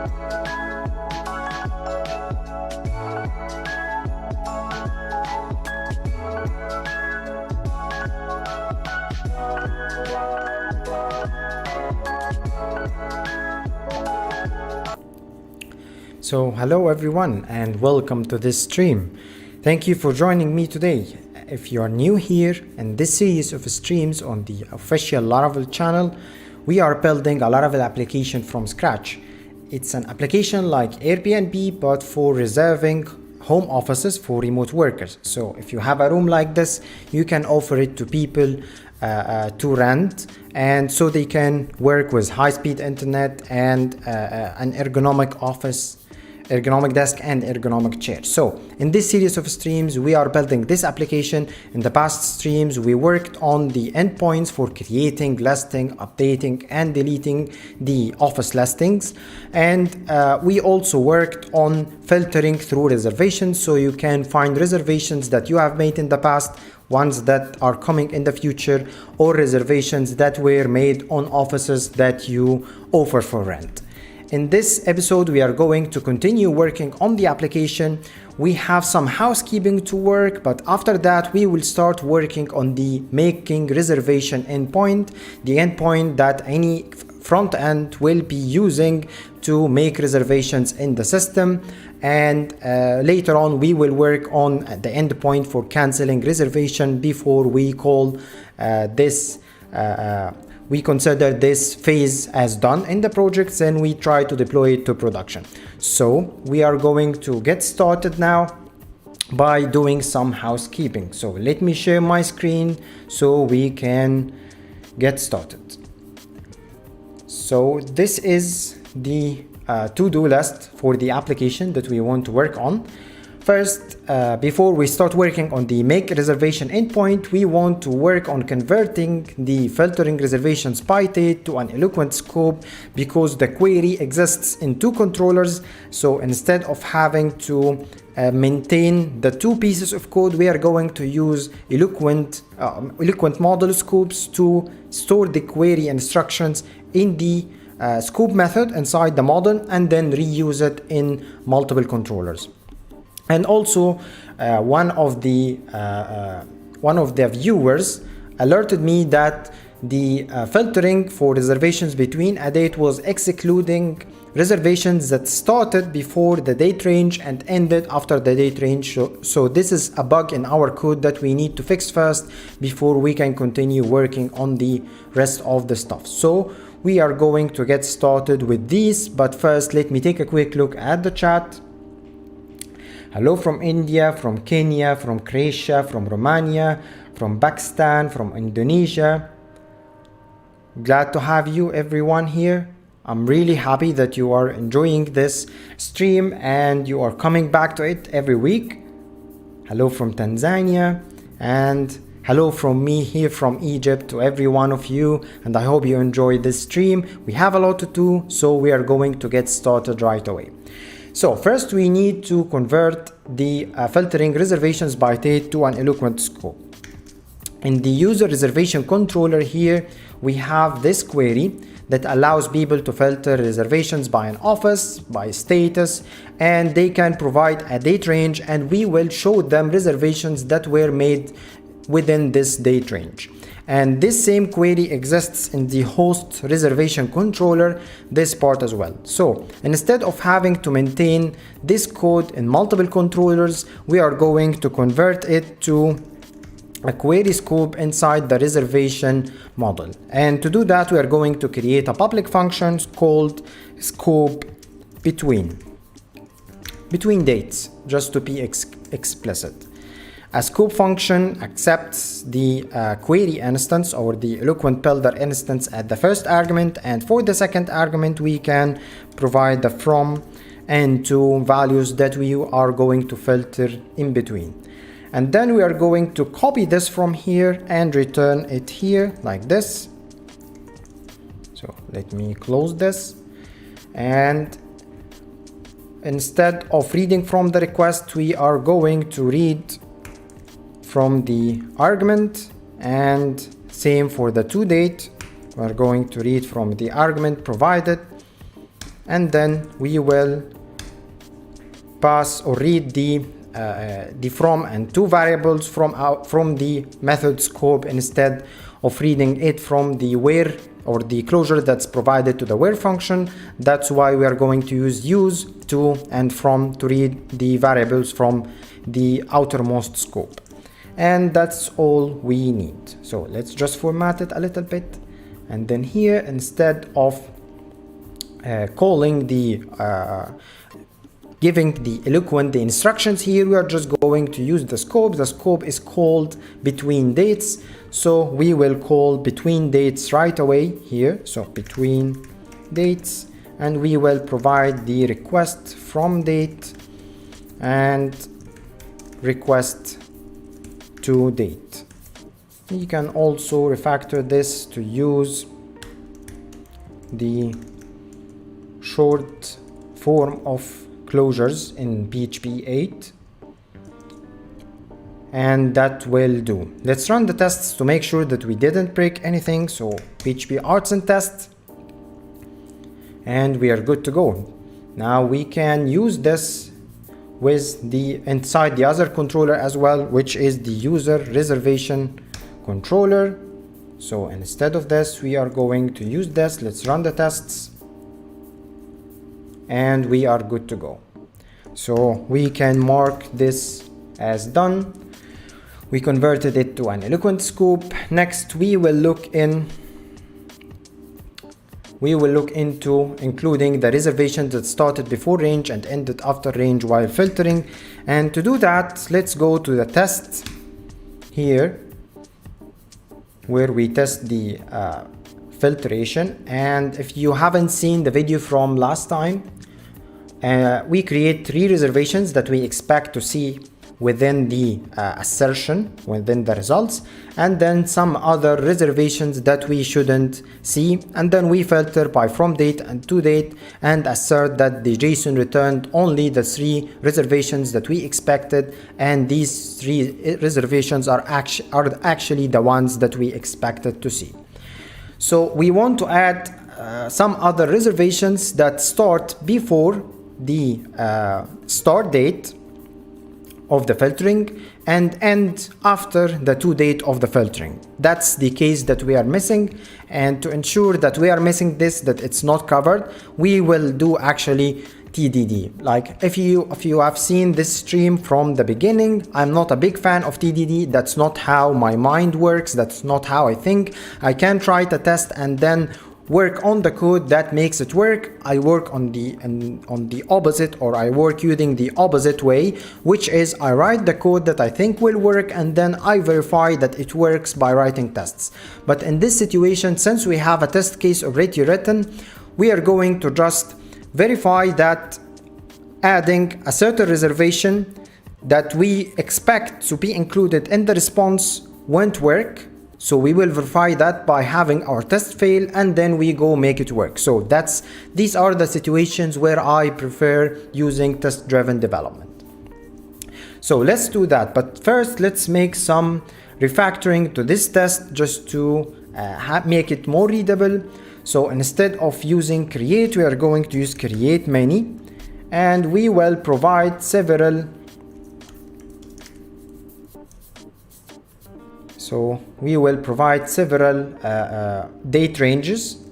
So hello everyone and welcome to this stream. Thank you for joining me today. If you are new here in this series of streams on the official Laravel channel, we are building a Laravel application from scratch. It's an application like Airbnb but for reserving home offices for remote workers. So if you have a room like this, you can offer it to people to rent, and so they can work with high-speed internet and an ergonomic desk and ergonomic chair. So in this series of streams, we are building this application. In the past streams, we worked on the endpoints for creating, listing, updating, and deleting the office listings. And we also worked on filtering through reservations, so you can find reservations that you have made in the past, ones that are coming in the future, or reservations that were made on offices that you offer for rent. In this episode, we are going to continue working on the application. We have some housekeeping to work, but after that, we will start working on the making reservation endpoint, the endpoint that any front end will be using to make reservations in the system. And later on, we will work on the endpoint for canceling reservation before we call we consider this phase as done in the project, and we try to deploy it to production. So we are going to get started now by doing some housekeeping. So let me share my screen so we can get started. So this is the to-do list for the application that we want to work on. First, before we start working on the make reservation endpoint, we want to work on converting the filtering reservations by date to an eloquent scope, because the query exists in two controllers. So instead of having to maintain the two pieces of code, we are going to use eloquent model scopes to store the query instructions in the scope method inside the model and then reuse it in multiple controllers. And also, one of the viewers alerted me that the filtering for reservations between a date was excluding reservations that started before the date range and ended after the date range. So this is a bug in our code that we need to fix first before we can continue working on the rest of the stuff. So we are going to get started with these, but first let me take a quick look at the chat. Hello from India, from Kenya, from Croatia, from Romania, from Pakistan, from Indonesia. Glad to have you everyone here. I'm really happy that you are enjoying this stream and you are coming back to it every week. Hello from Tanzania, and hello from me here from Egypt to every one of you, and I hope you enjoy this stream. We have a lot to do, so we are going to get started right away. So first we need to convert the filtering reservations by date to an eloquent scope. In the user reservation controller here, we have this query that allows people to filter reservations by an office, by status, and they can provide a date range, and we will show them reservations that were made within this date range. And this same query exists in the host reservation controller, this part as well. So instead of having to maintain this code in multiple controllers, we are going to convert it to a query scope inside the reservation model. And to do that, we are going to create a public function called scope between dates, just to be explicit. A scope function accepts the query instance or the eloquent builder instance at the first argument, and for the second argument we can provide the from and to values that we are going to filter in between. And then we are going to copy this from here and return it here like this. So let me close this, and instead of reading from the request, we are going to read from the argument, and same for the to date. We're going to read from the argument provided, and then we will pass or read the from and to variables from the method scope instead of reading it from the where or the closure that's provided to the where function. That's why we are going to use to and from to read the variables from the outermost scope. And that's all we need. So let's just format it a little bit, and then here, instead of calling the giving the eloquent the instructions, here we are just going to use the scope. The scope is called between dates, so we will call between dates right away here. So between dates, and we will provide the request from date and request to date. You can also refactor this to use the short form of closures in PHP 8, and that will do. Let's run the tests to make sure that we didn't break anything. So PHP artisan test, and we are good to go. Now we can use this with the inside the other controller as well, which is the user reservation controller. So instead of this, we are going to use this. Let's run the tests, and we are good to go. So we can mark this as done. We converted it to an eloquent scope. Next, we will look into including the reservations that started before range and ended after range while filtering. And to do that, let's go to the test here, where we test the filtration. And if you haven't seen the video from last time, we create 3 reservations that we expect to see within the assertion, within the results, and then some other reservations that we shouldn't see, and then we filter by from date and to date and assert that the JSON returned only the 3 reservations that we expected, and these 3 reservations are actually the ones that we expected to see. So we want to add some other reservations that start before the start date of the filtering and end after the to date of the filtering. That's the case that we are missing, and to ensure that we are missing this, that it's not covered, we will do actually TDD. Like if you have seen this stream from the beginning, I'm not a big fan of TDD. That's not how my mind works. That's not how I think. I can't write a test and then work on the code that makes it work. I work on the opposite, or I work using the opposite way, which is I write the code that I think will work, and then I verify that it works by writing tests. But in this situation, since we have a test case already written, we are going to just verify that adding a certain reservation that we expect to be included in the response won't work. So we will verify that by having our test fail, and then we go make it work. So these are the situations where I prefer using test-driven development. So let's do that. But first, let's make some refactoring to this test just to make it more readable. So instead of using create, we are going to use create many, and we will provide several. So we will provide several date ranges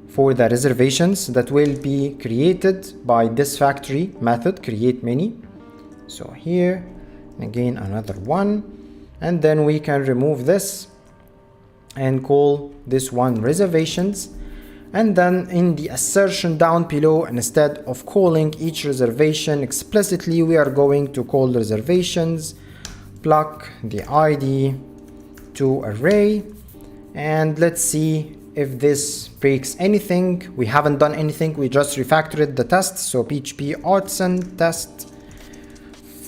for the reservations that will be created by this factory method, create many. So here, again, another one, and then we can remove this and call this one reservations. And then in the assertion down below, instead of calling each reservation explicitly, we are going to call reservations, block the ID to array, and let's see if this breaks anything. We haven't done anything, we just refactored the test. So PHP artisan test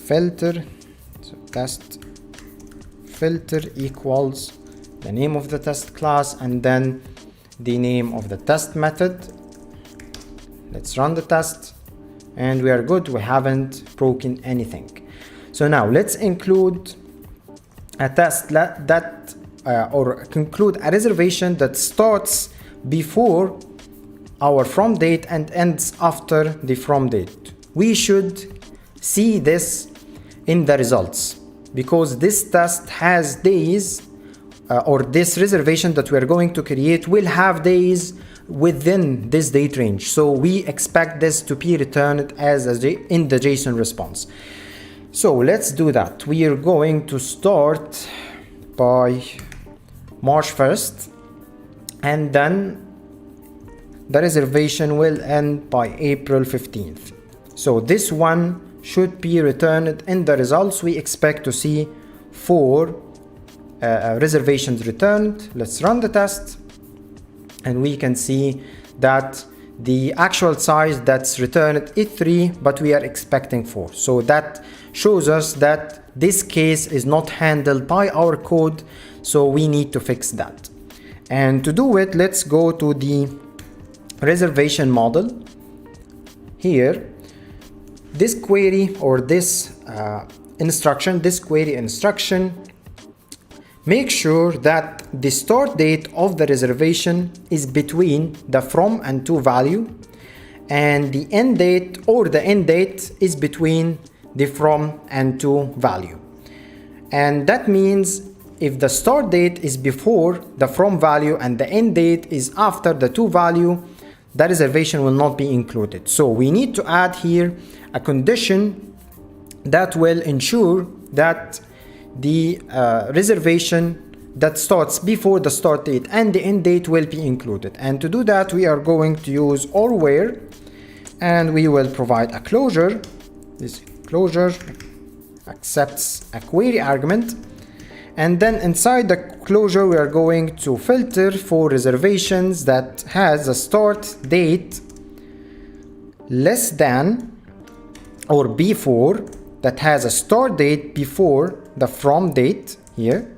filter, so test filter equals the name of the test class and then the name of the test method. Let's run the test, and we are good. We haven't broken anything. So now let's include a test or conclude a reservation that starts before our from date and ends after the from date. We should see this in the results because this test has days or this reservation that we are going to create will have days within this date range. So we expect this to be returned as in the JSON response. So let's do that. We are going to start by March 1st and then the reservation will end by April 15th. So this one should be returned in the results. We expect to see 4 reservations returned. Let's run the test and we can see that the actual size that's returned is 3, but we are expecting 4. So that shows us that this case is not handled by our code, so we need to fix that. And to do it, let's go to the reservation model. Here, this query or this query instruction, make sure that the start date of the reservation is between the from and to value, and the end date or the end date is between the from and to value. And that means if the start date is before the from value and the end date is after the to value, the reservation will not be included. So we need to add here a condition that will ensure that the reservation that starts before the start date and the end date will be included. And to do that, we are going to use or where, and we will provide a closure. This closure accepts a query argument, and then inside the closure we are going to filter for reservations that has a start date less than or before, that has a start date before the from date here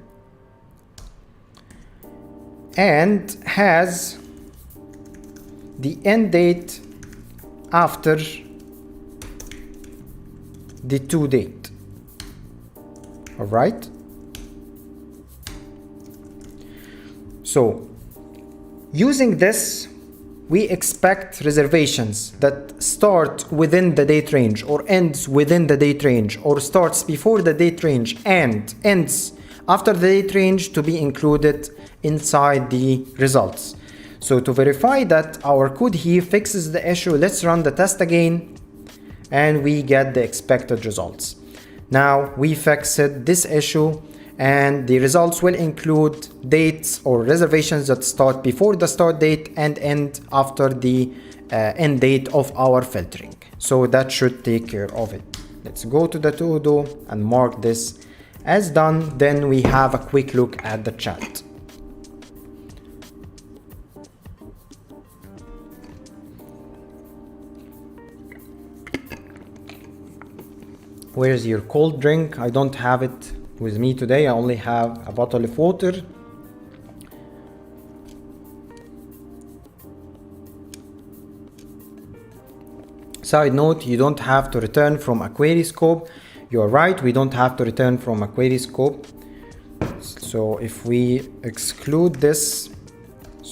and has the end date after the to date. All right. So using this, we expect reservations that start within the date range or ends within the date range or starts before the date range and ends after the date range to be included inside the results. So to verify that our code here fixes the issue, let's run the test again and we get the expected results. Now we fixed this issue and the results will include dates or reservations that start before the start date and end after the end date of our filtering. So that should take care of it. Let's go to the to-do and mark this as done. Then we have a quick look at the chat. Where's your cold drink? I don't have it with me today. I only have a bottle of water. Side note, you don't have to return from a query scope. You're right, we don't have to return from a query scope. So if we exclude this,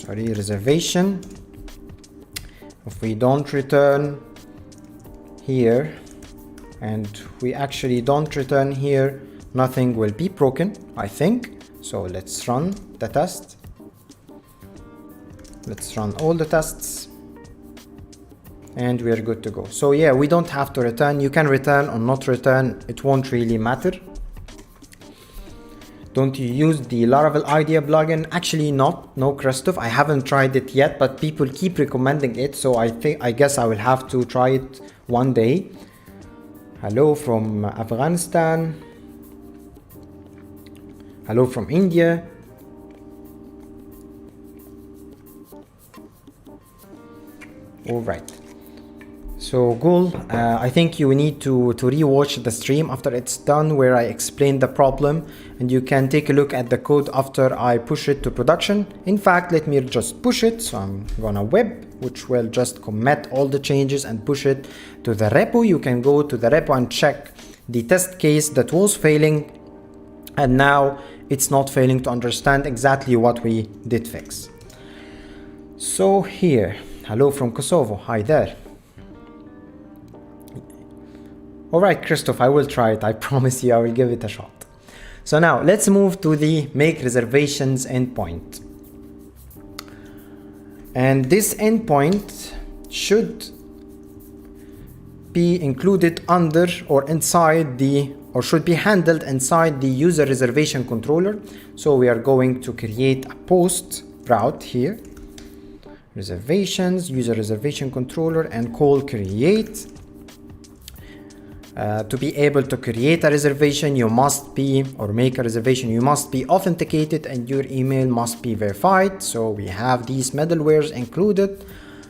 reservation, if we don't return here, and we actually don't return here, nothing will be broken, I think. So let's run the test. Let's run all the tests and we are good to go. So yeah, we don't have to return. You can return or not return, it won't really matter. Don't you use the Laravel IDEA plugin? Actually no Christoph, I haven't tried it yet, but people keep recommending it, so I guess I will have to try it one day. Hello from Afghanistan. Hello from India. All right. So Gul, I think you need to rewatch the stream after it's done where I explained the problem, and you can take a look at the code after I push it to production. In fact, let me just push it. So I'm gonna web, which will just commit all the changes and push it to the repo. You can go to the repo and check the test case that was failing, and now it's not failing, to understand exactly what we did fix. So here, Hello from Kosovo. Hi there. Alright, Christoph, I will try it. I promise you I will give it a shot. So now let's move to the make reservations endpoint. And this endpoint should be included under or inside the, or should be handled inside the user reservation controller. So we are going to create a post route here, reservations, user reservation controller, and call create. To be able to create a reservation, you must be, or make a reservation, you must be authenticated and your email must be verified. So we have these middlewares included.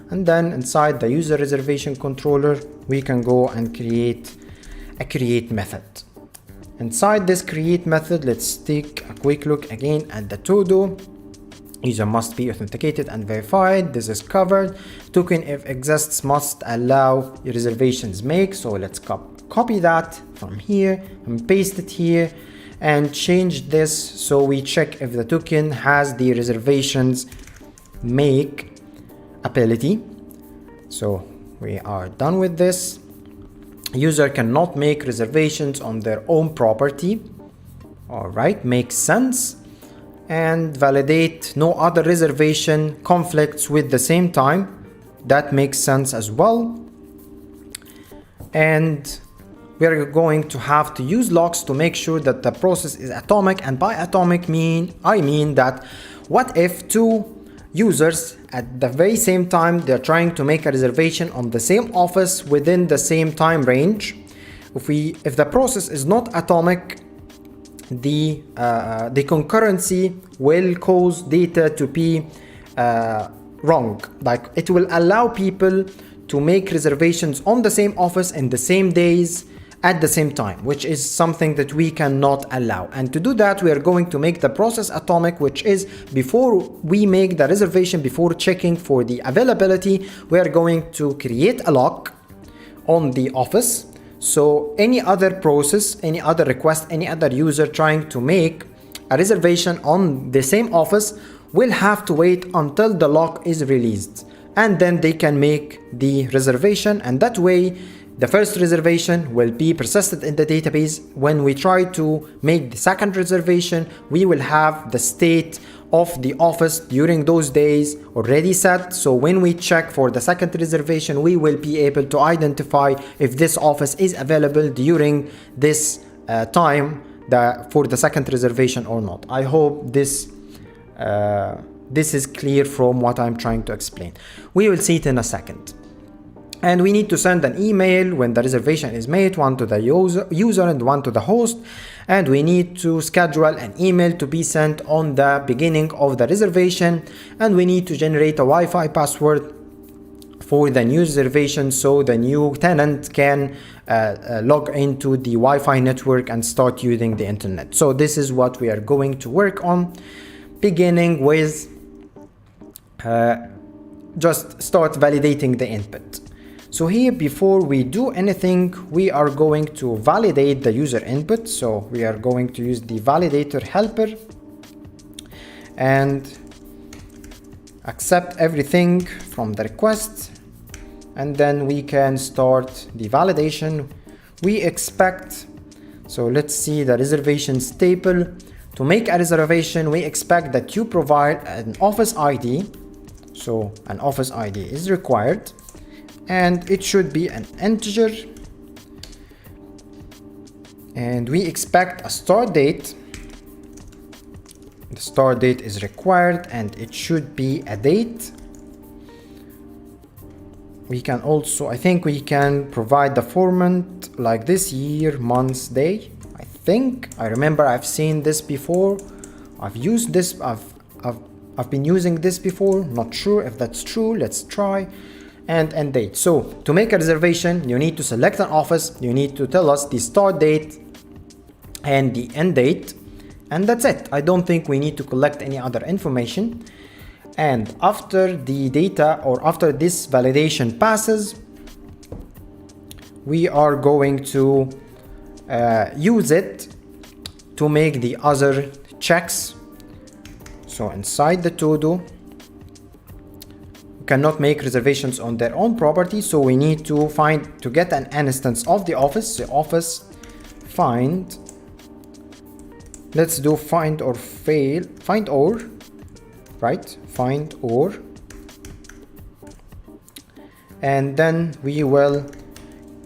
And then inside the user reservation controller, we can go and create a create method. Inside this create method, let's take a quick look again at the to-do. User must be authenticated and verified. This is covered. Token if exists must allow reservations make. So let's copy that from here and paste it here and change this so we check if the token has the reservations make ability. So we are done with this. User cannot make reservations on their own property. All right, makes sense. And validate no other reservation conflicts with the same time. That makes sense as well. And we are going to have to use locks to make sure that the process is atomic. And by atomic I mean that what if two users at the very same time they're trying to make a reservation on the same office within the same time range? If the process is not atomic, the concurrency will cause data to be wrong. Like it will allow people to make reservations on the same office in the same days at the same time, which is something that we cannot allow. And to do that, we are going to make the process atomic, which is before we make the reservation, before checking for the availability, we are going to create a lock on the office. So any other process, any other request, any other user trying to make a reservation on the same office will have to wait until the lock is released. And then they can make the reservation, and that way the first reservation will be persisted in the database. When we try to make the second reservation, we will have the state of the office during those days already set. So when we check for the second reservation, we will be able to identify if this office is available during this time for the second reservation or not. I hope this is clear from what I'm trying to explain. We will see it in a second. And we need to send an email when the reservation is made, one to the user and one to the host. And we need to schedule an email to be sent on the beginning of the reservation. And we need to generate a Wi-Fi password for the new reservation so the new tenant can log into the Wi-Fi network and start using the internet. So this is what we are going to work on, beginning with just start validating the input. So here, before we do anything, we are going to validate the user input. So we are going to use the validator helper and accept everything from the request. And then we can start the validation. We expect, so let's see the reservations table. To make a reservation, we expect that you provide an office ID. So an office ID is required. And it should be an integer, and we expect a start date. The start date is required and it should be a date. We can also, I think we can provide the format like this: year, month, day. I remember I've seen this before. I've used this, I've been using this before. Not sure if that's true. Let's try. And end date. So to make a reservation, you need to select an office, you need to tell us the start date and the end date, and that's it. I don't think we need to collect any other information. And after the data, or after this validation passes, we are going to use it to make the other checks. So inside the to-do, cannot make reservations on their own property, so we need to get an instance of the office. The office find, let's do find or, right? Find or, and then we will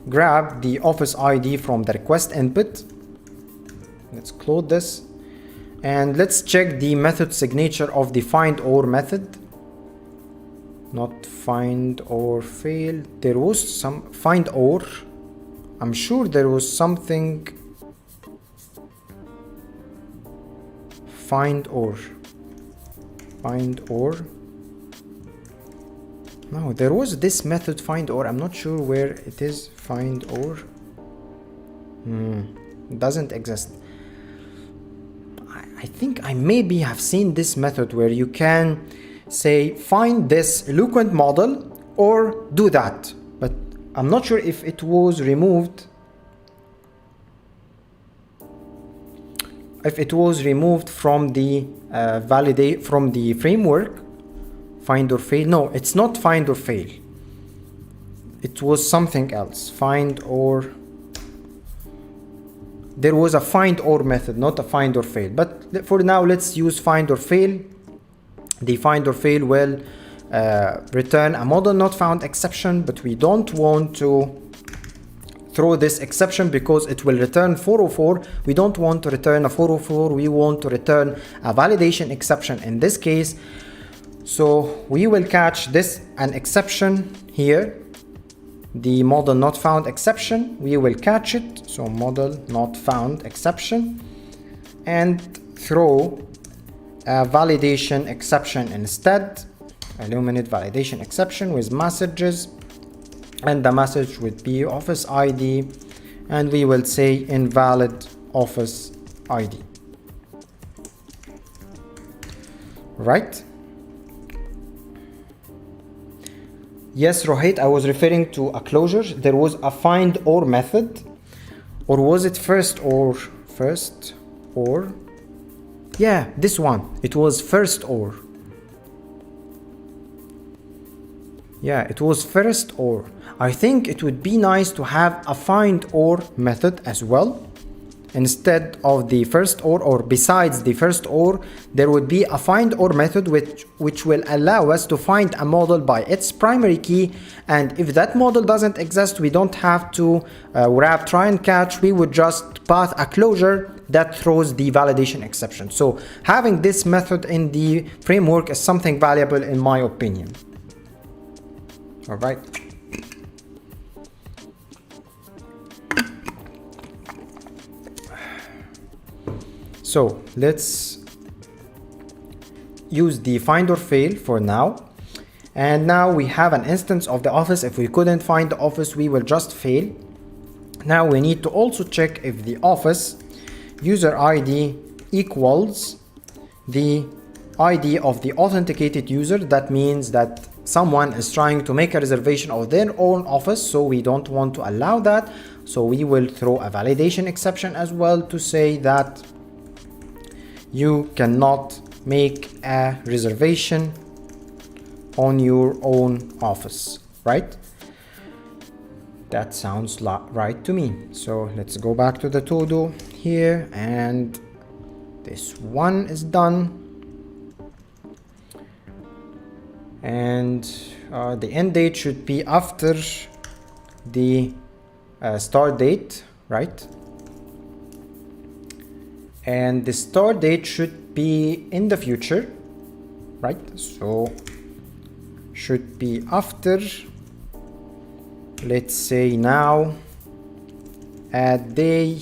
grab the office ID from the request input. Let's close this, and let's check the method signature of the find or method. Not find or fail. There was some find or. I'm sure there was something. Find or. No, there was this method find or. I'm not sure where it is. Find or. It doesn't exist. I think I maybe have seen this method where you can say find this eloquent model or do that, but I'm not sure if it was removed. If it was removed from the from the framework. Find or fail. No, it's not find or fail. It was something else. Find or. There was a find or method, not a find or fail. But for now, let's use find or fail. The find or fail will return a model not found exception, but we don't want to throw this exception because it will return 404. We don't want to return a 404. We want to return a validation exception in this case. So we will catch an exception here, the model not found exception. We will catch it. So model not found exception, and throw a validation exception instead. Illuminate validation exception with messages, and the message would be office ID, and we will say invalid office ID. Right? Yes, Rohit, I was referring to a closure. There was a find or method, or was it first or? Yeah, this one. It was first or. Yeah, it was first or. I think it would be nice to have a find or method as well. Instead of the first or besides the first or, there would be a find or method which will allow us to find a model by its primary key, and if that model doesn't exist, we don't have to wrap try and catch. We would just pass a closure that throws the validation exception. So having this method in the framework is something valuable in my opinion. All right. So let's use the find or fail for now. And now we have an instance of the office. If we couldn't find the office, we will just fail. Now we need to also check if the office user ID equals the ID of the authenticated user. That means that someone is trying to make a reservation of their own office, so we don't want to allow that. So we will throw a validation exception as well to say that you cannot make a reservation on your own office, right? That sounds right to me. So let's go back to the to-do here, and this one is done. And the end date should be after the start date, right? And the start date should be in the future, right? So should be after, let's say now, add day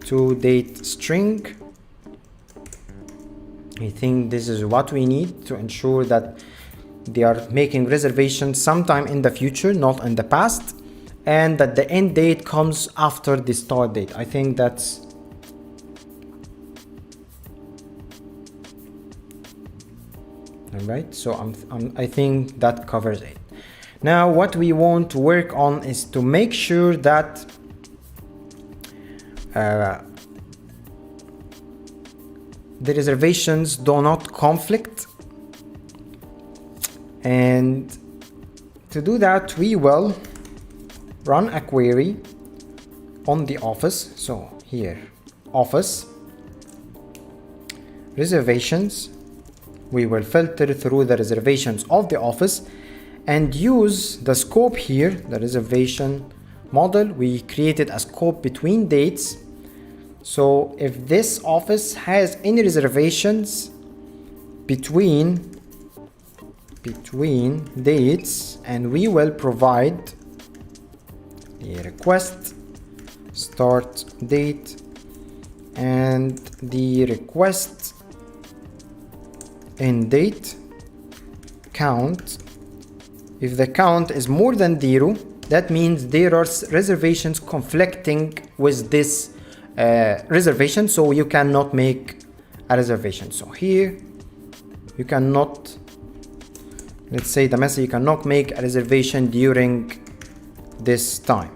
to date string. I think this is what we need to ensure that they are making reservations sometime in the future, not in the past, and that the end date comes after the start date. I think that's all right. So I think that covers it. Now what we want to work on is to make sure that the reservations do not conflict. And to do that, we will run a query on the office. So here, office reservations. We will filter through the reservations of the office and use the scope here, the reservation model. We created a scope between dates. So if this office has any reservations between dates, and we will provide the request start date and the request end date count. If the count is more than 0, that means there are reservations conflicting with this reservation, so you cannot make a reservation. So here you cannot, let's say the message, you cannot make a reservation during this time.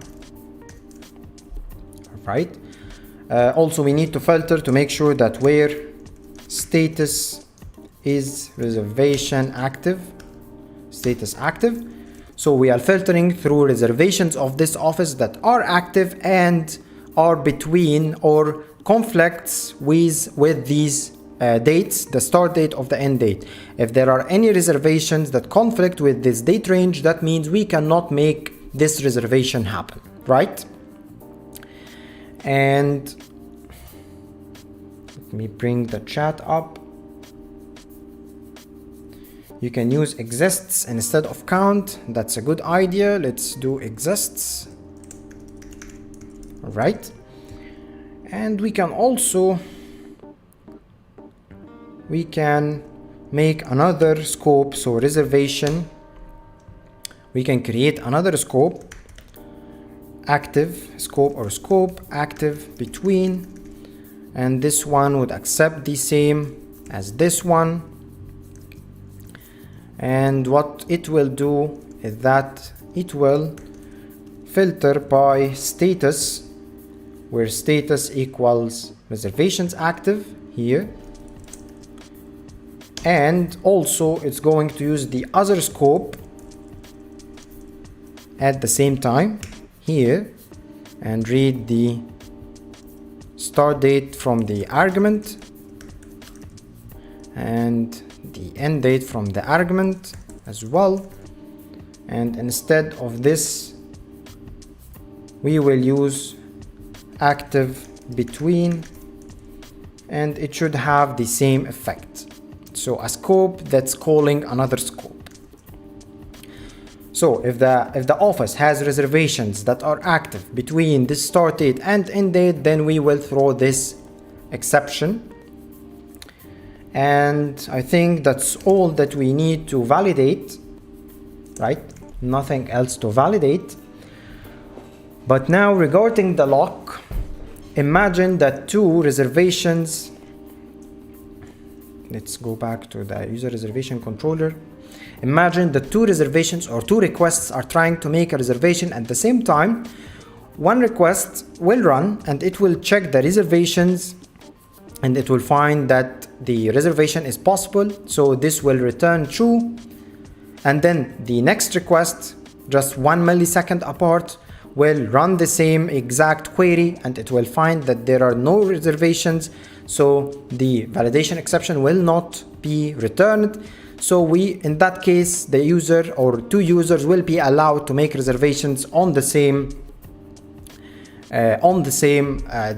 Right. Also, we need to filter to make sure that where status is reservation active, status active. So we are filtering through reservations of this office that are active and are between or conflicts with these dates, the start date of the end date. If there are any reservations that conflict with this date range, that means we cannot make this reservation happen, right? And let me bring the chat up. You can use exists instead of count. That's a good idea. Let's do exists. All right. And we can also make another scope. So reservation, we can create another scope, active scope or scope active between, and this one would accept the same as this one. And what it will do is that it will filter by status, where status equals reservations active here, and also it's going to use the other scope at the same time here and read the start date from the argument and the end date from the argument as well. And instead of this, we will use active between, and it should have the same effect. So a scope that's calling another scope. So if the office has reservations that are active between this start date and end date, then we will throw this exception. And I think that's all that we need to validate, right? Nothing else to validate. But now regarding the lock, imagine that two reservations, let's go back to the user reservation controller. Imagine that two reservations or two requests are trying to make a reservation at the same time. One request will run and it will check the reservations and it will find that the reservation is possible. So this will return true. And then the next request, just 1 millisecond apart, will run the same exact query and it will find that there are no reservations. So the validation exception will not be returned. So in that case, the user or two users will be allowed to make reservations on the same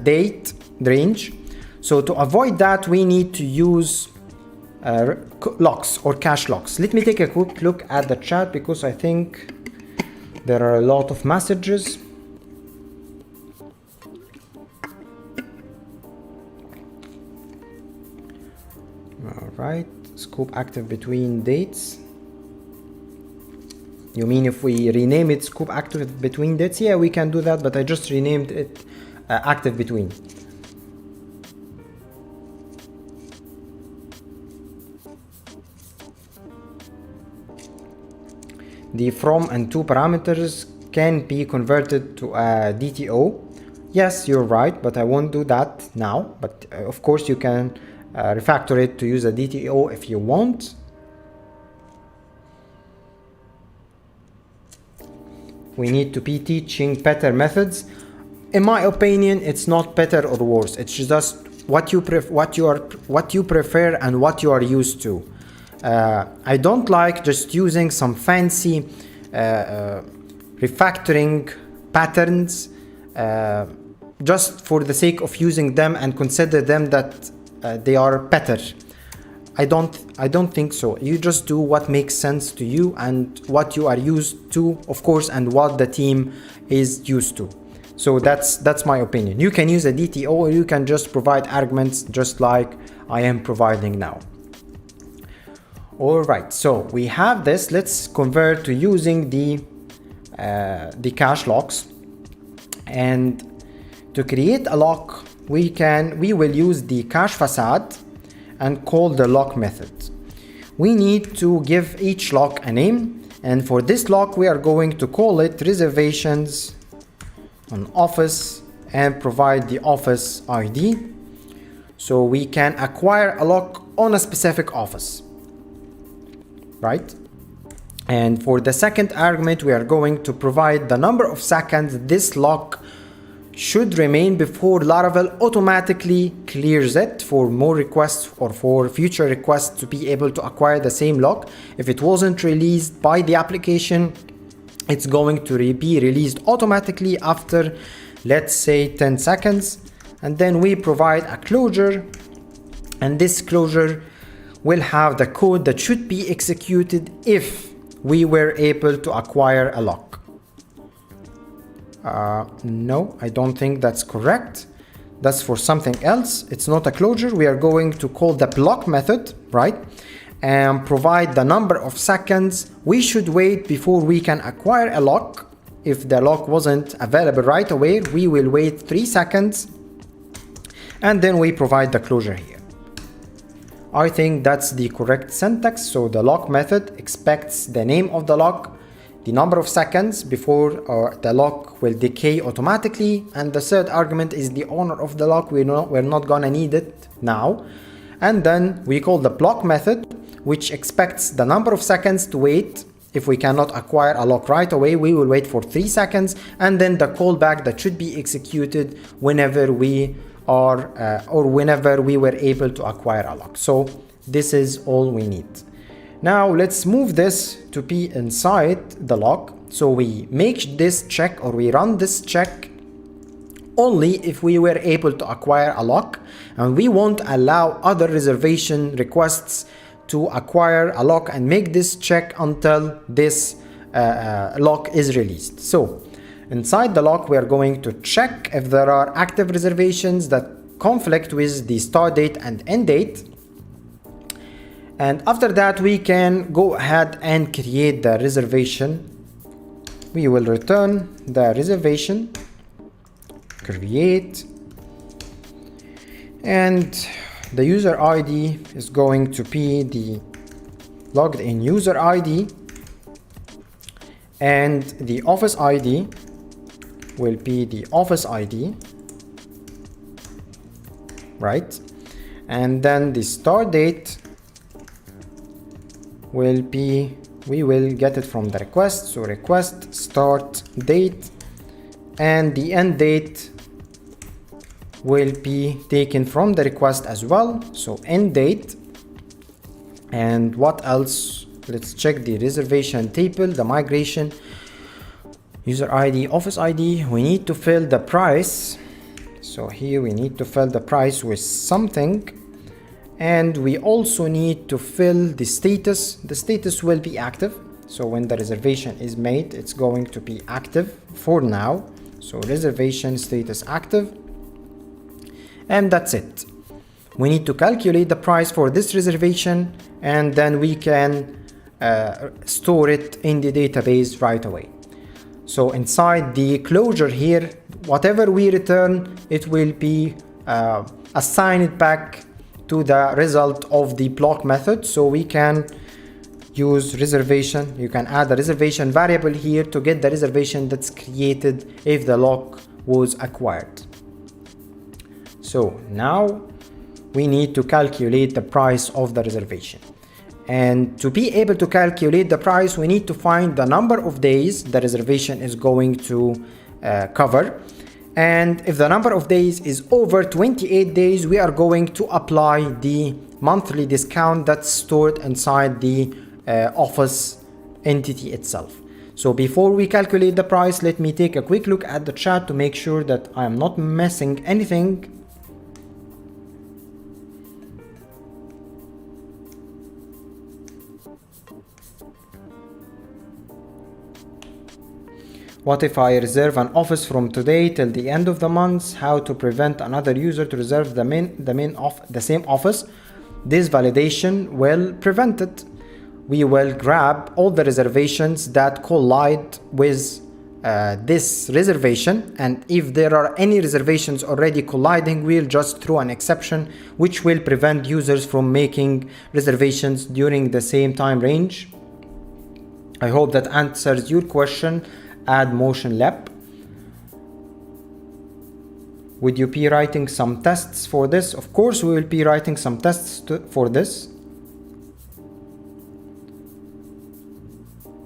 date range. So to avoid that, we need to use locks or cache locks. Let me take a quick look at the chat because I think there are a lot of messages. All right. Scope active between dates. You mean if we rename it scope active between dates? Yeah, we can do that, but I just renamed it active between. The from and to parameters can be converted to a DTO. Yes, you're right, but I won't do that now. But of course you can refactor it to use a DTO if you want. we need to be teaching better methods. In my opinion, it's not better or worse. It's just what you prefer and what you are used to. I don't like just using some fancy refactoring patterns just for the sake of using them and consider them that they are better. I don't think so. You just do what makes sense to you and what you are used to, of course, and what the team is used to. So that's my opinion. You can use a DTO, or you can just provide arguments just like I am providing now. All right, so we have this. Let's convert to using the cache locks. And to create a lock, we will use the cache facade and call the lock method. We need to give each lock a name, and for this lock we are going to call it reservations on office and provide the office ID, so we can acquire a lock on a specific office, right? And for the second argument, we are going to provide the number of seconds this lock should remain before Laravel automatically clears it for more requests or for future requests to be able to acquire the same lock. If it wasn't released by the application, it's going to be released automatically after, let's say, 10 seconds. And then we provide a closure, and this closure will have the code that should be executed if we were able to acquire a lock. No, I don't think that's correct. That's for something else. It's not a closure. We are going to call the block method, right? And provide the number of seconds we should wait before we can acquire a lock. If the lock wasn't available right away, we will wait 3 seconds. And then we provide the closure here. I think that's the correct syntax. So the lock method expects the name of the lock, the number of seconds before the lock will decay automatically, and the third argument is the owner of the lock. We're not gonna need it now. And then we call the block method, which expects the number of seconds to wait. If we cannot acquire a lock right away, we will wait for 3 seconds, and then the callback that should be executed whenever we are or whenever we were able to acquire a lock. So this is all we need. Now let's move this to be inside the lock. So we make this check, or we run this check only if we were able to acquire a lock, and we won't allow other reservation requests to acquire a lock and make this check until this lock is released. So inside the lock, we are going to check if there are active reservations that conflict with the start date and end date. And after that, we can go ahead and create the reservation. We will return the reservation, create, and the user ID is going to be the logged in user ID, and the office ID will be the office ID, right? And then the start date will be, we will get it from the request, so request start date, and the end date will be taken from the request as well, so end date. And what else? Let's check the reservation table, the migration, user ID, office ID. We need to fill the price, so here we need to fill the price with something. And we also need to fill the status. The status will be active. So when the reservation is made, it's going to be active for now. So reservation status active. And that's it. We need to calculate the price for this reservation, and then we can store it in the database right away. So inside the closure here, whatever we return, it will be assigned back to the result of the block method. So we can use reservation. You can add a reservation variable here to get the reservation that's created if the lock was acquired. So now we need to calculate the price of the reservation. And to be able to calculate the price, we need to find the number of days the reservation is going to cover. And if the number of days is over 28 days, we are going to apply the monthly discount that's stored inside the office entity itself. So before we calculate the price, let me take a quick look at the chat to make sure that I am not missing anything. What if I reserve an office from today till the end of the month? How to prevent another user to reserve the same office? This validation will prevent it. We will grab all the reservations that collide with this reservation, and if there are any reservations already colliding, we'll just throw an exception which will prevent users from making reservations during the same time range. I hope that answers your question. Add motion lab. Would you be writing some tests for this? Of course, we will be writing some tests for this.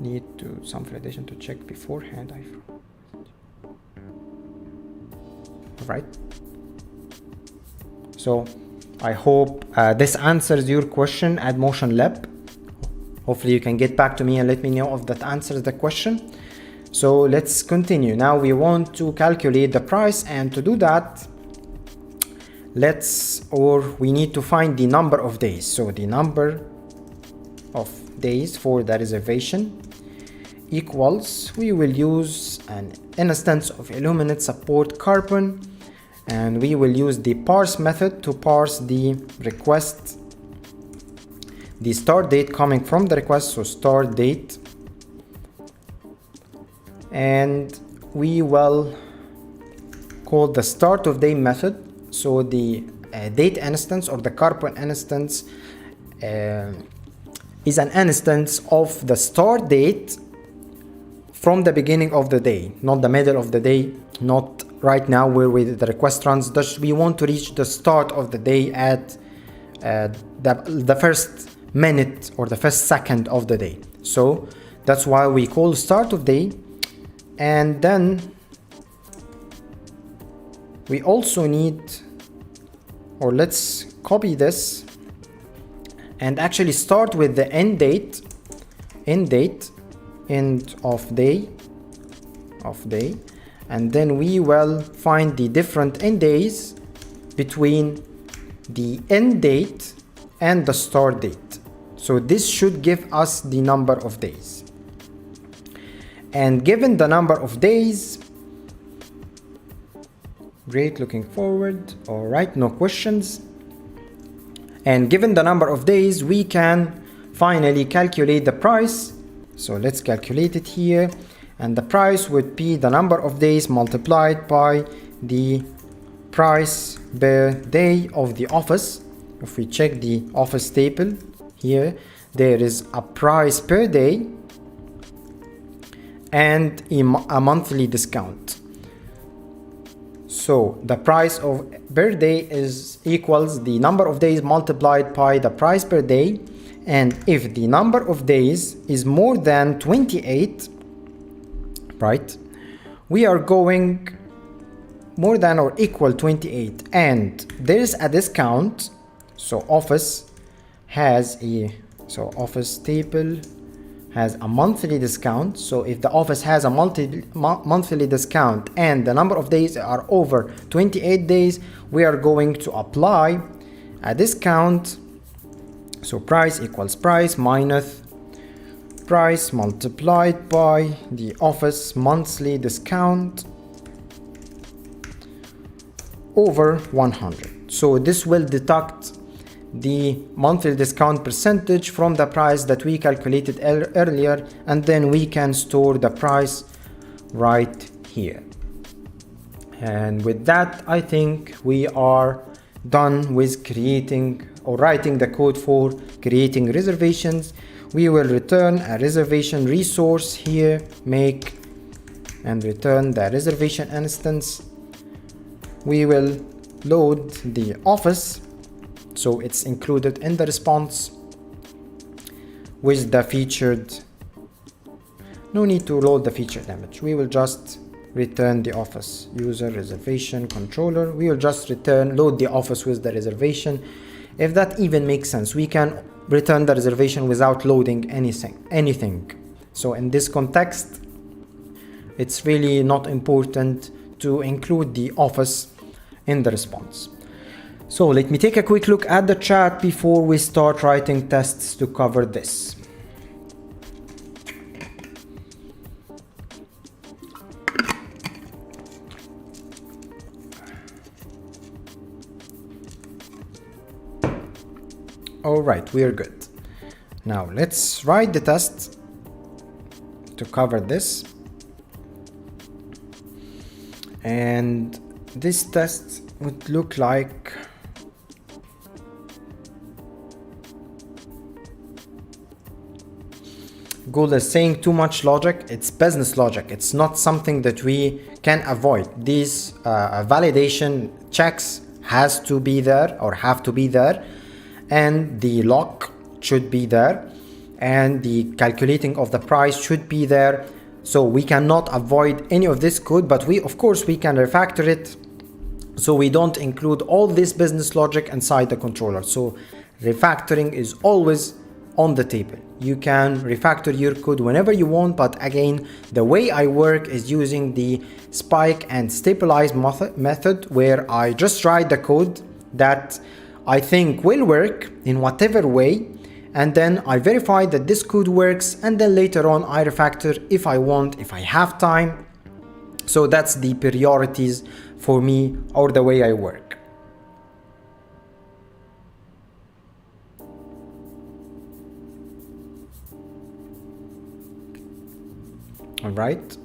Need to some validation to check beforehand. Right. So I hope this answers your question. Add motion lab. Hopefully you can get back to me and let me know if that answers the question. So let's continue. Now we want to calculate the price, and to do that, we need to find the number of days. So the number of days for the reservation equals, we will use an instance of Illuminate support Carbon, and we will use the parse method to parse the request, the start date coming from the request, so start date. And we will call the start of day method. So the date instance or the Carbon instance is an instance of the start date from the beginning of the day, not the middle of the day, not right now where the request runs. We want to reach the start of the day at the first minute or the first second of the day. So that's why we call start of day. And then we also need, or let's copy this and actually start with the end date, end of day, and then we will find the different end days between the end date and the start date. So this should give us the number of days. And given the number of days, great, looking forward. All right, no questions. And given the number of days, we can finally calculate the price. So let's calculate it here. And the price would be the number of days multiplied by the price per day of the office. If we check the office table here, there is a price per day and a monthly discount. So the price of per day is equals the number of days multiplied by the price per day. And if the number of days is more than 28, right, we are going more than or equal 28, and there is a discount. So office table has a monthly discount. So if the office has a monthly discount and the number of days are over 28 days, we are going to apply a discount. So price equals price minus price multiplied by the office monthly discount over 100. So this will deduct the monthly discount percentage from the price that we calculated earlier, and then we can store the price right here. And with that, I think we are done with creating or writing the code for creating reservations. We will return a reservation resource here, make and return the reservation instance. We will load the office, so it's included in the response. with the featured. No need to load the featured image. We will just return the office user reservation controller. We will just load the office with the reservation. If that even makes sense, we can return the reservation without loading anything. So in this context, it's really not important to include the office in the response. So let me take a quick look at the chat before we start writing tests to cover this. All right, we are good. Now let's write the test to cover this. And this test would look like Google is saying too much logic. It's business logic. It's not something that we can avoid. These validation checks has to be there or have to be there, and the lock should be there, and the calculating of the price should be there. So we cannot avoid any of this code, but of course we can refactor it so we don't include all this business logic inside the controller. So refactoring is always on the table. You can refactor your code whenever you want, but again, the way I work is using the spike and stabilize method, where I just write the code that I think will work in whatever way, and then I verify that this code works, and then later on I refactor if I want, if I have time. So that's the priorities for me, or the way I work. All right.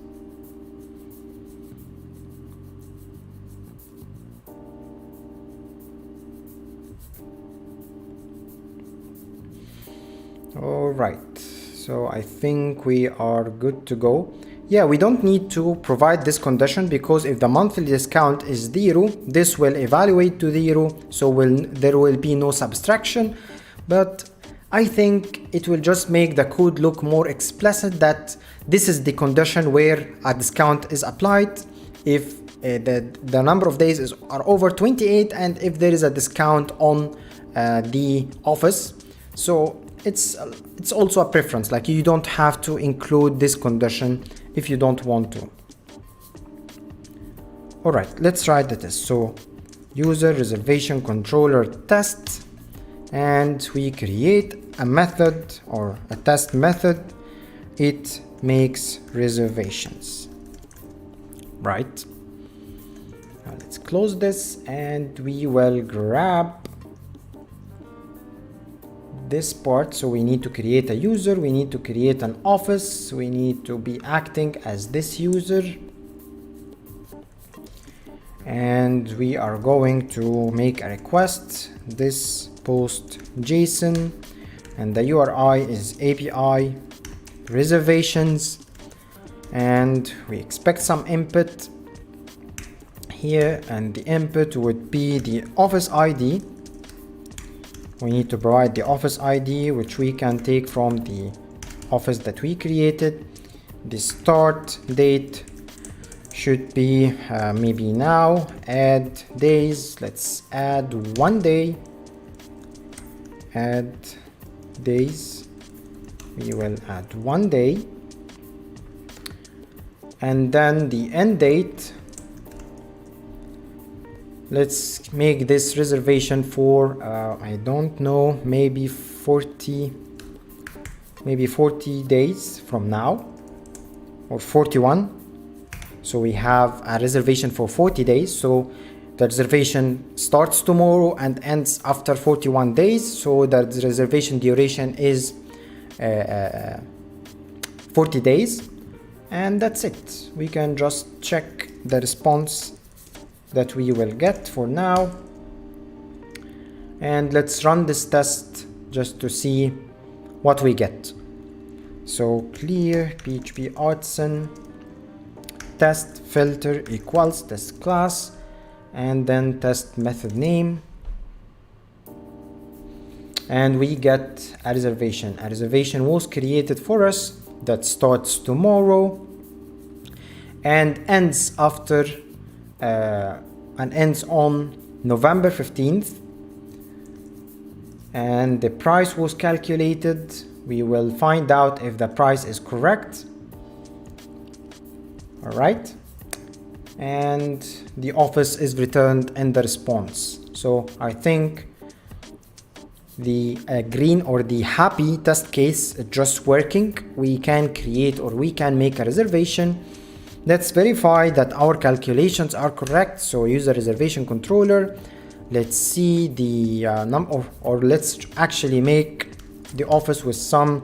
All right, so I think we are good to go. Yeah, we don't need to provide this condition, because if the monthly discount is 0, this will evaluate to 0, so there will be no subtraction. But I think it will just make the code look more explicit that this is the condition where a discount is applied if the number of days are over 28, and if there is a discount on the office. So it's also a preference, like you don't have to include this condition if you don't want to. All right, let's write the test. So user reservation controller test, and we create a method or a test method. It makes reservations, right? Now let's close this, and we will grab this part. So we need to create a user, we need to create an office, we need to be acting as this user, and we are going to make a request, this post JSON, and the URI is API reservations, and we expect some input here, and the input would be the office ID. We need to provide the office ID, which we can take from the office that we created. The start date should be maybe now. Add days, let's add 1 day. Add days, we will add 1 day. And then the end date, let's make this reservation for I don't know, maybe 40 days from now, or 41. So we have a reservation for 40 days. So the reservation starts tomorrow and ends after 41 days. So the reservation duration is 40 days. And that's it. We can just check the response that we will get for now. And let's run this test just to see what we get. So clear PHP artisan test filter equals test class, and then test method name. and we get a reservation. A reservation was created for us that starts tomorrow and ends after and ends on November 15th, and the price was calculated. We will find out if the price is correct. All right, and the office is returned in the response. So I think the green or the happy test case is just working. We can create or we can make a reservation. Let's verify that our calculations are correct. So use the reservation controller. Let's see the number, or let's actually make the office with some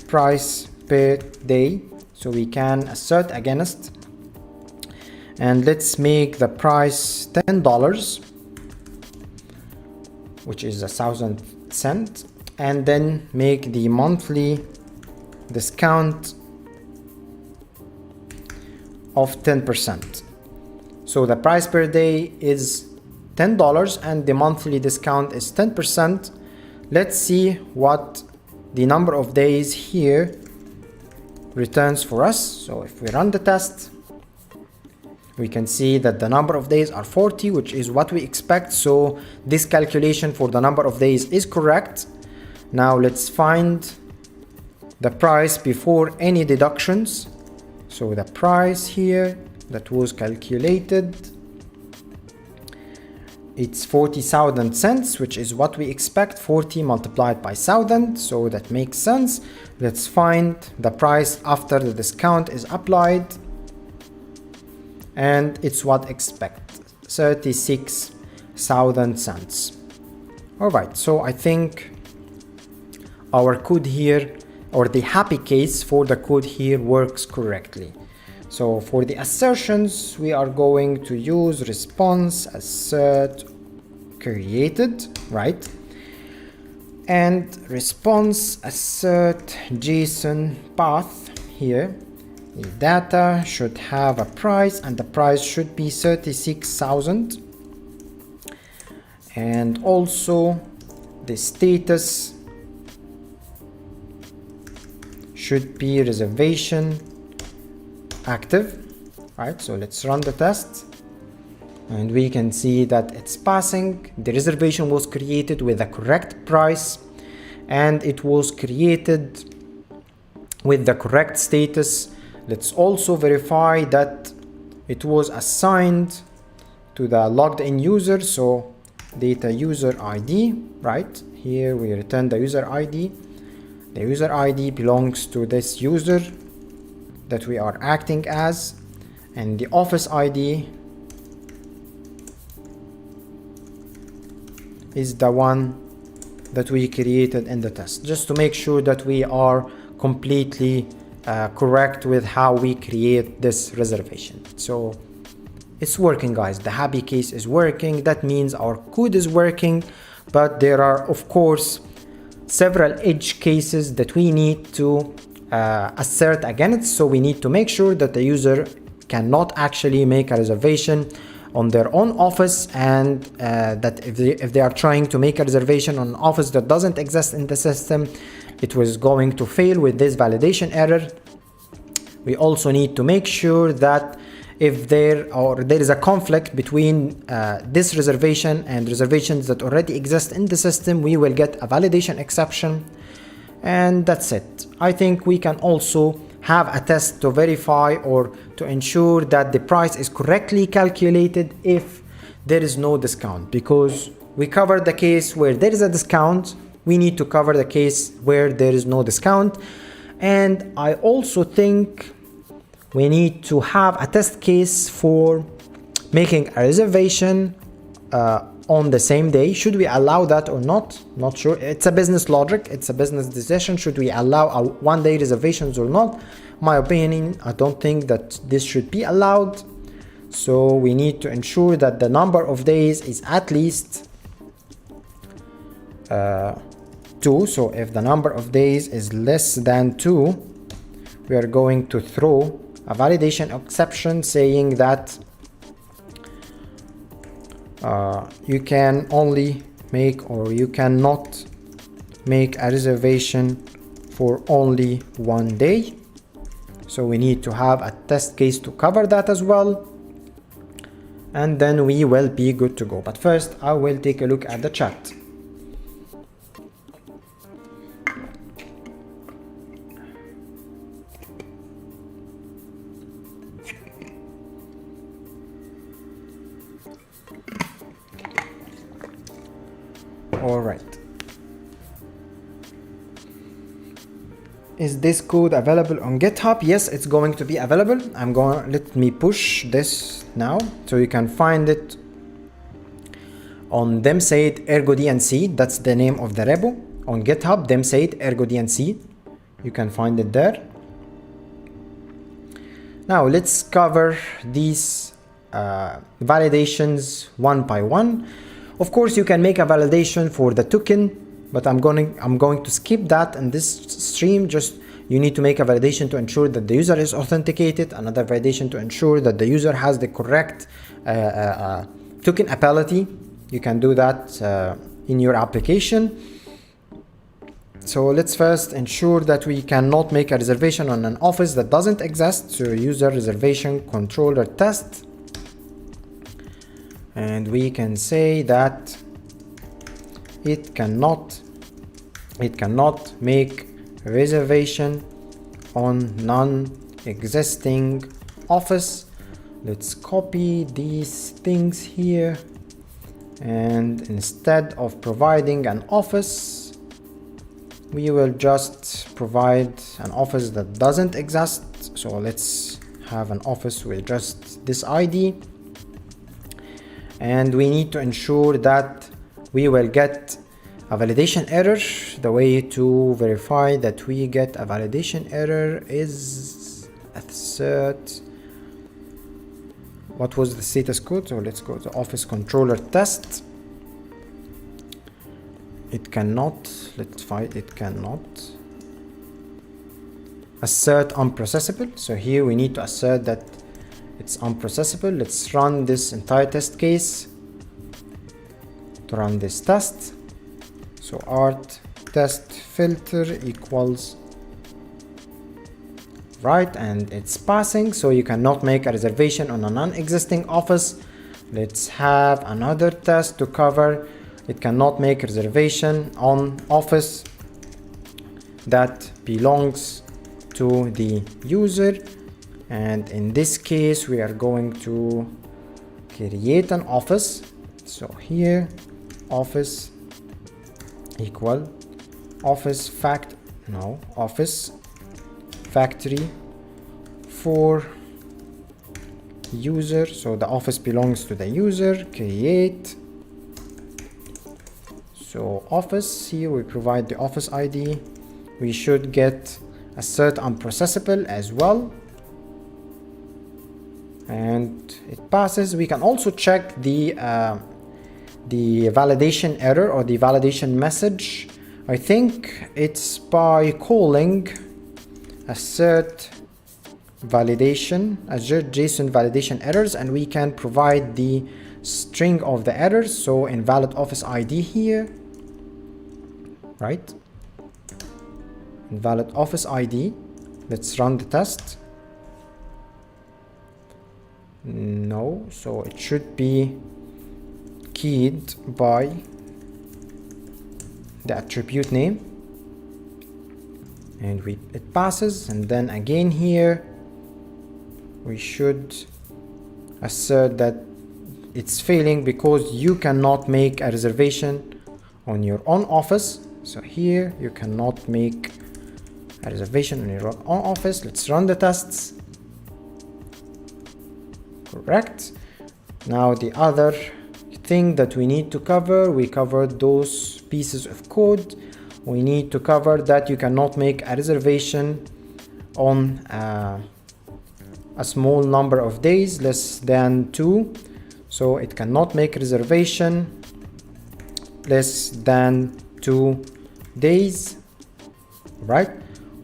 price per day, so we can assert against. And let's make the price $10, which is 1,000 cents, and then make the monthly discount of 10%. So the price per day is $10 and the monthly discount is 10%. Let's see what the number of days here returns for us. So if we run the test, we can see that the number of days are 40, which is what we expect. So this calculation for the number of days is correct. Now let's find the price before any deductions. So the price here that was calculated, it's 40,000 cents, which is what we expect. 40 multiplied by 1,000, so that makes sense. Let's find the price after the discount is applied, and it's what expect, 36,000 cents. All right, so I think our code here, or the happy case for the code here, works correctly. So for the assertions, we are going to use response assert created, right? And response assert JSON path here. The data should have a price, and the price should be 36,000. And also the status should be reservation active, right? So let's run the test, and we can see that it's passing. The reservation was created with the correct price, and it was created with the correct status. Let's also verify that it was assigned to the logged in user. So data user ID, right? Here we return the user ID. The user ID belongs to this user that we are acting as, and the office ID is the one that we created in the test, just to make sure that we are completely correct with how we create this reservation. So it's working, guys. The happy case is working. That means our code is working, but there are of course several edge cases that we need to assert against. So we need to make sure that the user cannot actually make a reservation on their own office, and that if they are trying to make a reservation on an office that doesn't exist in the system, it was going to fail with this validation error. We also need to make sure that if there is a conflict between this reservation and reservations that already exist in the system, we will get a validation exception. And that's it. I think we can also have a test to verify or to ensure that the price is correctly calculated if there is no discount, because we covered the case where there is a discount. We need to cover the case where there is no discount. And I also think we need to have a test case for making a reservation on the same day. Should we allow that or not? Not sure. It's a business logic. It's a business decision. Should we allow a one-day reservations or not? My opinion, I don't think that this should be allowed. So we need to ensure that the number of days is at least 2. So if the number of days is less than 2, we are going to throw a validation exception saying that you can only make, or you cannot make a reservation for only 1 day. So we need to have a test case to cover that as well. And then we will be good to go. But first, I will take a look at the chat. All right. Is this code available on GitHub? Yes, it's going to be available. Let me push this now so you can find it on themsaid Ergodnc. That's the name of the repo on GitHub, themsaid Ergodnc. You can find it there. Now let's cover these validations one by one. Of course, you can make a validation for the token, but I'm going to skip that in this stream. Just you need to make a validation to ensure that the user is authenticated, another validation to ensure that the user has the correct token ability. You can do that in your application. So let's first ensure that we cannot make a reservation on an office that doesn't exist. So user reservation controller test. And we can say that it cannot make reservation on non-existing office. Let's copy these things here, and instead of providing an office, we will just provide an office that doesn't exist. So let's have an office with just this ID. And we need to ensure that we will get a validation error. The way to verify that we get a validation error is assert. What was the status code? So let's go to office controller test. It cannot, let's find it cannot assert unprocessable. So here we need to assert that it's unprocessable. Let's run this entire test case to run this test. So art test filter equals right, and it's passing. So you cannot make a reservation on a non-existing office. Let's have another test to cover. It cannot make a reservation on office that belongs to the user. And in this case, we are going to create an office. So here, office equal office office factory for user. So the office belongs to the user. Create. So office, here we provide the office ID. We should get assert unprocessable as well. And it passes. We can also check the validation error or the validation message. I think it's by calling assert validation, assert JSON validation errors, and we can provide the string of the errors. So invalid office ID here, right? Invalid office ID. Let's run the test. No, so it should be keyed by the attribute name, and it passes. And then again here we should assert that it's failing because you cannot make a reservation on your own office. So here you cannot make a reservation on your own office. Let's run the tests. Correct. Now the other thing that we need to cover, we covered those pieces of code. We need to cover that you cannot make a reservation on a small number of days, less than 2. So it cannot make reservation less than 2 days, right?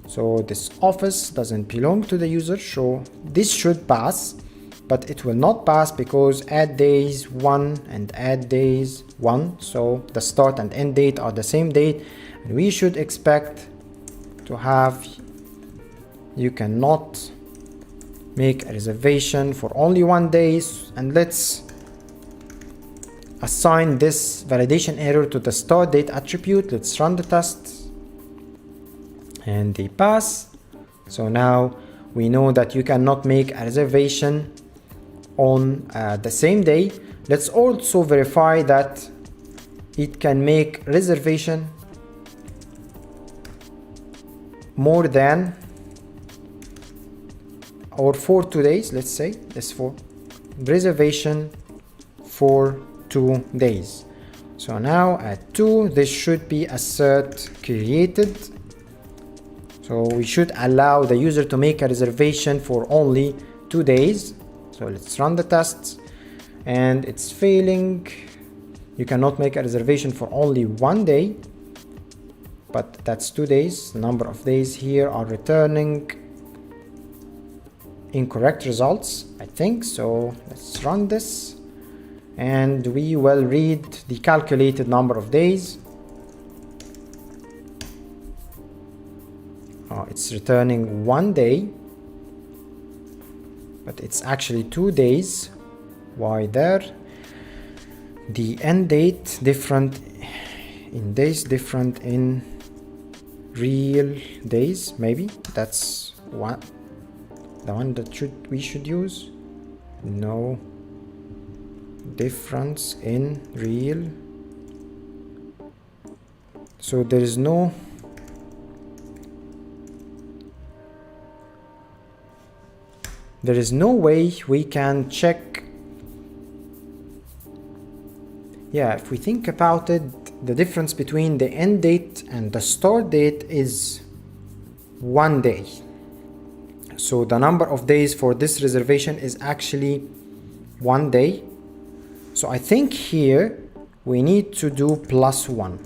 So this office doesn't belong to the user, so this should pass. but it will not pass because add days 1 and add days 1, so the start and end date are the same date, and we should expect to have you cannot make a reservation for only 1 day. And let's assign this validation error to the start date attribute. Let's run the test and they pass. So now we know that you cannot make a reservation on the same day. Let's also verify that it can make reservation more than or for 2 days. Let's say this for reservation for 2 days. So now at 2 this should be assert created, so we should allow the user to make a reservation for only 2 days. So let's run the tests and it's failing. You cannot make a reservation for only 1 day, but that's 2 days. The number of days here are returning incorrect results, I think. So let's run this and we will read the calculated number of days. It's returning 1 day, but it's actually 2 days. Why there? The end date different in days, different in real days. Maybe that's what the one that we should use. No difference in real, so there is no way we can check. Yeah, if we think about it, the difference between the end date and the start date is 1 day. So the number of days for this reservation is actually 1 day. So I think here we need to do +1,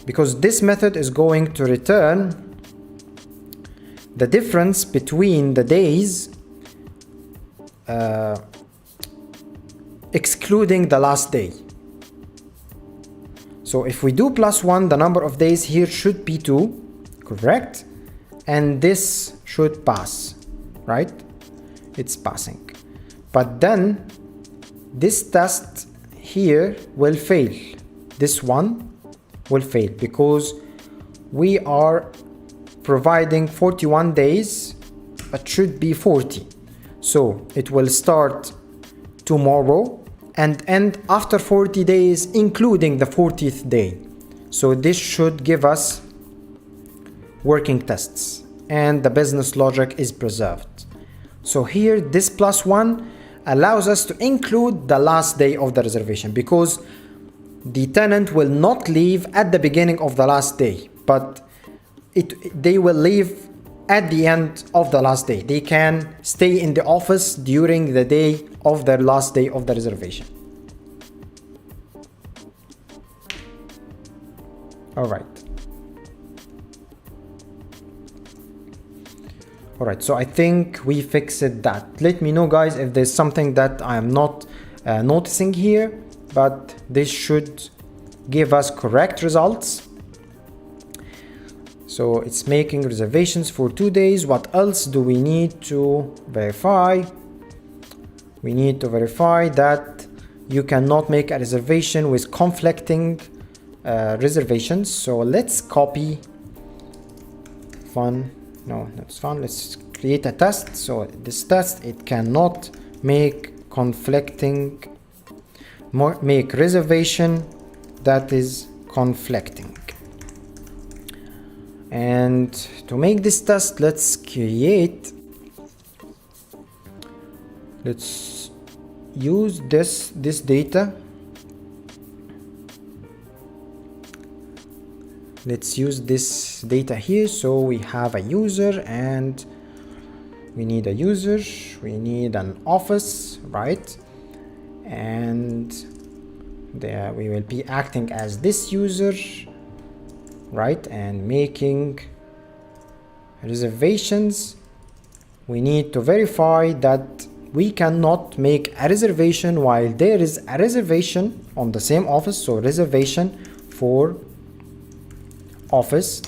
because this method is going to return the difference between the days excluding the last day. So if we do +1, the number of days here should be 2, correct? And this should pass, right? It's passing. But then this test here will fail. This one will fail because we are providing 41 days, but should be 40. So it will start tomorrow and end after 40 days, including the 40th day. So this should give us working tests and the business logic is preserved. So here this +1 allows us to include the last day of the reservation, because the tenant will not leave at the beginning of the last day, but they will leave at the end of the last day. They can stay in the office during the day of their last day of the reservation. All right. Alright, so I think we fixed that. Let me know, guys, if there's something that I am not noticing here, but this should give us correct results. So it's making reservations for 2 days. What else do we need to verify? We need to verify that you cannot make a reservation with conflicting reservations. So let's copy fun. No, that's fun. Let's create a test. So this test, it cannot make conflicting, make reservation that is conflicting. And to make this test, let's use this data. Let's use this data here. So we have a user and we need a user, we need an office, right? And there we will be acting as this user, right? And making reservations. We need to verify that we cannot make a reservation while there is a reservation on the same office. So reservation for office,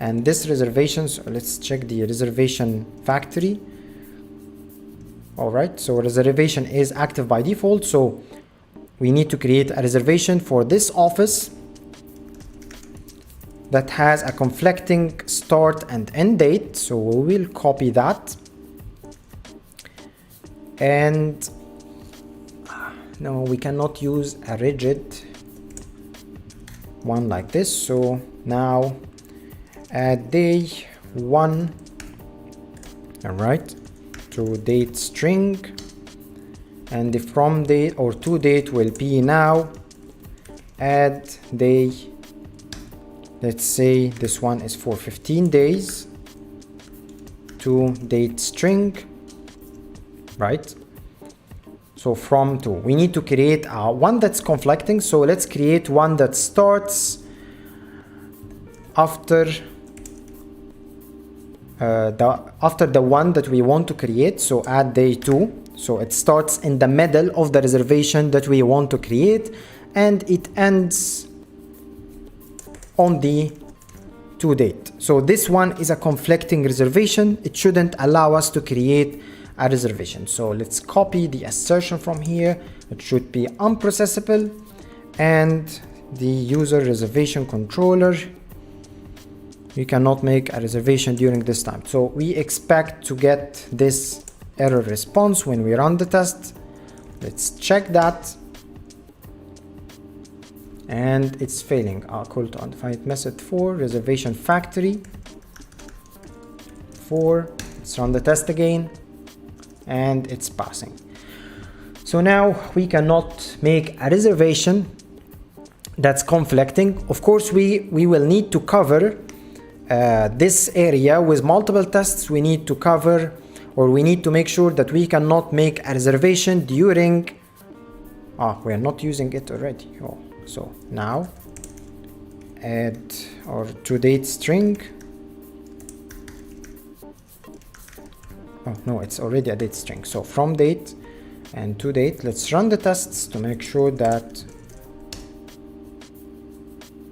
and this reservation, so let's check the reservation factory. All right, so reservation is active by default, so we need to create a reservation for this office that has a conflicting start and end date. So we will copy that, and no, we cannot use a rigid one like this. So now add day 1, all right, to date string, and the from date or to date will be now add day, let's say this one is for 15 days, to date string, right? So from to, we need to create one that's conflicting. So let's create one that starts after the one that we want to create. So add day 2, so it starts in the middle of the reservation that we want to create, and it ends on the to date. So this one is a conflicting reservation. It shouldn't allow us to create a reservation. So let's copy the assertion from here. It should be unprocessable, and the user reservation controller, you cannot make a reservation during this time. So we expect to get this error response when we run the test. Let's check that, and it's failing. Call to undefined method for reservation factory 4. Let's run the test again, and it's passing. So now we cannot make a reservation that's conflicting. Of course, we will need to cover this area with multiple tests. We need to cover, or we need to make sure that we cannot make a reservation during, we are not using it already. So now add or to date string. No, it's already a date string. So from date and to date, let's run the tests to make sure that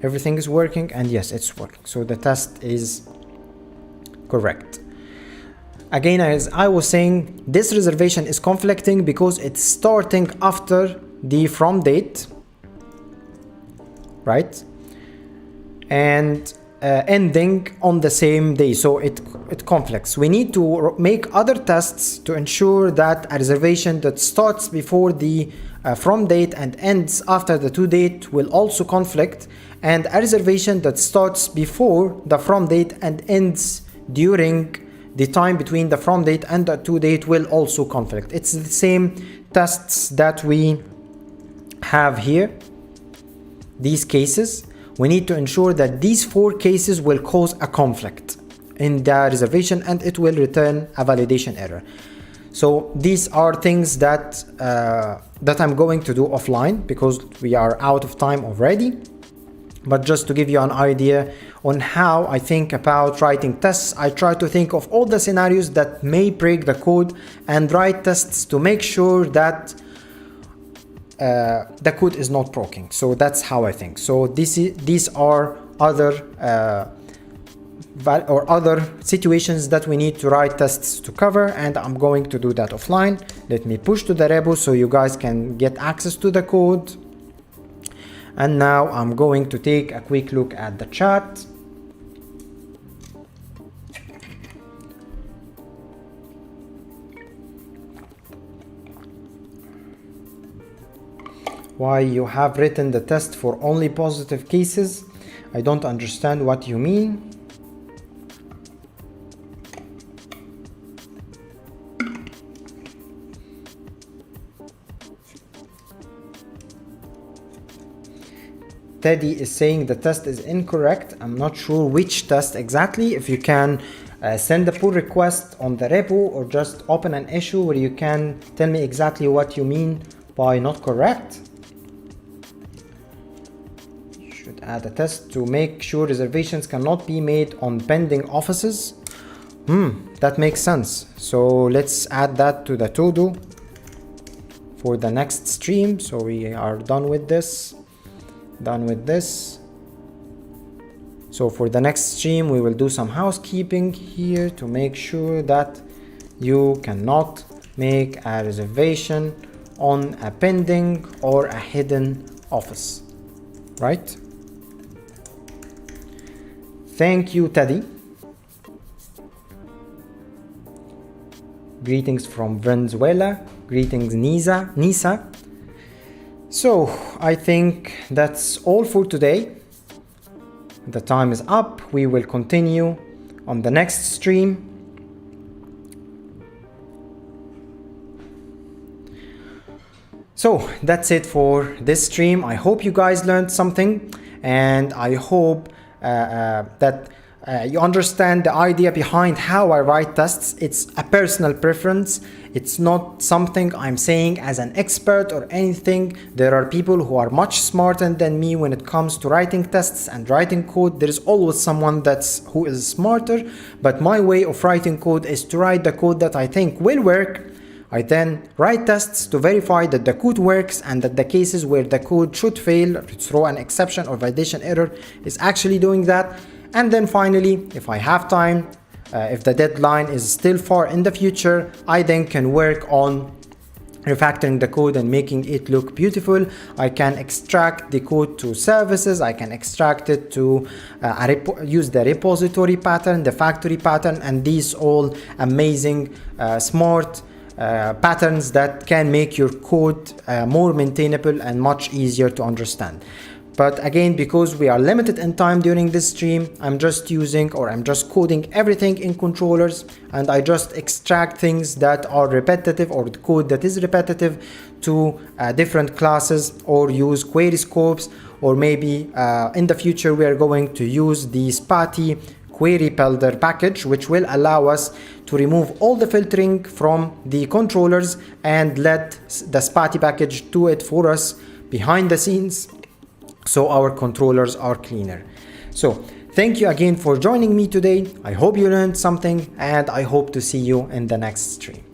everything is working, and yes, it's working. So the test is correct. Again, as I was saying, this reservation is conflicting because it's starting after the from date, right? And ending on the same day, so it conflicts. We need to make other tests to ensure that a reservation that starts before the from date and ends after the to date will also conflict, and a reservation that starts before the from date and ends during the time between the from date and the to date will also conflict. It's the same tests that we have here. These cases, we need to ensure that these 4 cases will cause a conflict in the reservation, and it will return a validation error. So these are things that I'm going to do offline because we are out of time already. But just to give you an idea on how I think about writing tests, I try to think of all the scenarios that may break the code and write tests to make sure that the code is not broken. So that's how I think. So these are other other situations that we need to write tests to cover, and I'm going to do that offline. Let me push to the repo so you guys can get access to the code. And now I'm going to take a quick look at the chat. Why you have written the test for only positive cases? I don't understand what you mean. Teddy is saying the test is incorrect. I'm not sure which test exactly. If you can send a pull request on the repo, or just open an issue where you can tell me exactly what you mean by not correct. You should add a test to make sure reservations cannot be made on pending offices. That makes sense. So let's add that to the to-do for the next stream. So we are done with this. So for the next stream, we will do some housekeeping here to make sure that you cannot make a reservation on a pending or a hidden office, right? Thank you, Teddy. Greetings from Venezuela. Greetings, Nisa. So I think that's all for today. The time is up. We will continue on the next stream. So that's it for this stream. I hope you guys learned something, and I hope that you understand the idea behind how I write tests. It's a personal preference. It's not something I'm saying as an expert or anything. There are people who are much smarter than me when it comes to writing tests and writing code. There is always someone who is smarter, but my way of writing code is to write the code that I think will work. I then write tests to verify that the code works and that the cases where the code should fail, throw an exception or validation error, is actually doing that. And then finally, if I have time, if the deadline is still far in the future, I then can work on refactoring the code and making it look beautiful. I can extract the code to services. I can extract it to use the repository pattern, the factory pattern, and these all amazing smart patterns that can make your code more maintainable and much easier to understand. But again, because we are limited in time during this stream, I'm just coding everything in controllers, and I just extract things that are repetitive or the code that is repetitive to different classes, or use query scopes, or maybe in the future we are going to use the Spati query builder package, which will allow us to remove all the filtering from the controllers and let the Spati package do it for us behind the scenes, so our controllers are cleaner. So thank you again for joining me today. I hope you learned something, and I hope to see you in the next stream.